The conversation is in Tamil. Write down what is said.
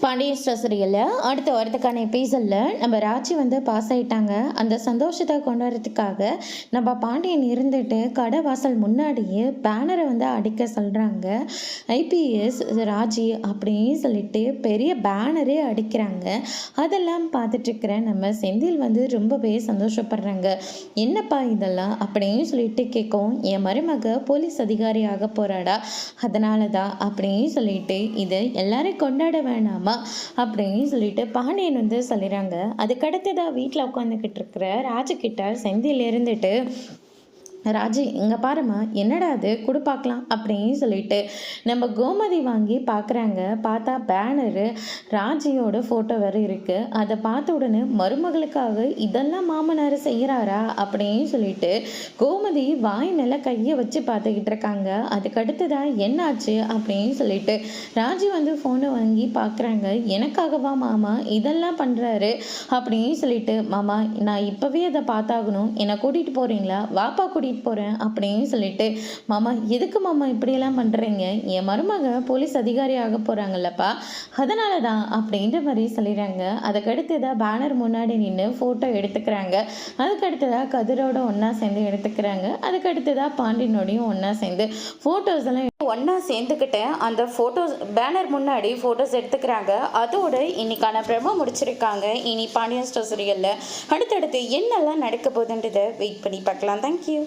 பாண்டியன் ஸ்டோர் சீரியலில் அடுத்த வாரத்துக்கான எபிசோடில் நம்ம ராஜி வந்து பாஸ் ஆகிட்டாங்க. அந்த சந்தோஷத்தை கொண்டாடுறதுக்காக நம்ம பாண்டியன் இருந்துட்டு கடை வாசல் முன்னாடியே பேனரை வந்து அடிக்க சொல்கிறாங்க. ஐபிஎஸ் ராஜி அப்படின்னு சொல்லிட்டு பெரிய பேனரே அடிக்கிறாங்க. அதெல்லாம் பார்த்துட்ருக்கிற நம்ம செந்தில் வந்து ரொம்பவே சந்தோஷப்படுறாங்க. என்னப்பா இதெல்லாம் அப்படின்னு சொல்லிட்டு கேட்கும். என் மருமக போலீஸ் அதிகாரி ஆக போகிறாடா, அதனால தான் அப்படின்னு சொல்லிட்டு இது எல்லாரையும் கொண்டாட வேணாம் அப்படின்னு சொல்லிட்டு பாண்டியன் வந்து சொல்லிடுறாங்க. அதுக்கடுத்துதான் வீட்டில் உட்காந்துக்கிட்டு இருக்கிற ராஜுக்கிட்ட செந்தில் இருந்துட்டு, ராஜி இங்கே பாருமா, என்னடா அது கொடு பார்க்கலாம் அப்படின்னு சொல்லிட்டு நம்ம கோமதி வாங்கி பார்க்குறாங்க. பார்த்தா பேனரு ராஜியோட ஃபோட்டோ வேறு இருக்குது. அதை பார்த்த உடனே மருமகளுக்காக இதெல்லாம் மாமனார் செய்கிறாரா அப்படின்னு சொல்லிட்டு கோமதி வாய் மேலே கையை வச்சு பார்த்துக்கிட்டு இருக்காங்க. அதுக்கடுத்துதான் என்னாச்சு அப்படின்னு சொல்லிட்டு ராஜி வந்து ஃபோனை வாங்கி பார்க்குறாங்க. எனக்காகவா மாமா இதெல்லாம் பண்ணுறாரு அப்படின்னு சொல்லிட்டு, மாமா நான் இப்போவே அதை பார்த்தாகணும், என்னை கூட்டிகிட்டு போகிறீங்களா, வாப்பா கூட்டிகிட்டு போகிறேன் அப்படின்னு சொல்லிட்டு, மாமா எதுக்கு மாமா இப்படியெல்லாம் பண்ணுறீங்க, என் மருமக போலீஸ் அதிகாரி ஆக போகிறாங்கல்லப்பா, அதனால தான் அப்படின்ற மாதிரி சொல்லிடுறாங்க. அதுக்கடுத்துதான் பேனர் முன்னாடி நின்று ஃபோட்டோ எடுத்துக்கிறாங்க. அதுக்கடுத்துதான் கதிரோட ஒன்றா சேர்ந்து எடுத்துக்கிறாங்க. அதுக்கடுத்துதான் பாண்டியனோடையும் ஒன்றா சேர்ந்து ஃபோட்டோஸ் எல்லாம் ஒன்றா சேர்ந்துக்கிட்டு அந்த ஃபோட்டோஸ் பேனர் முன்னாடி ஃபோட்டோஸ் எடுத்துக்கிறாங்க. அதோட இன்னைக்கான ப்ரெமோ முடிச்சிருக்காங்க. இனி பாண்டியன் ஸ்டோர் சீரியலில் அடுத்தடுத்து என்னெல்லாம் நடக்க போகுதுன்றதை வெயிட் பண்ணி பார்க்கலாம். தேங்க்யூ.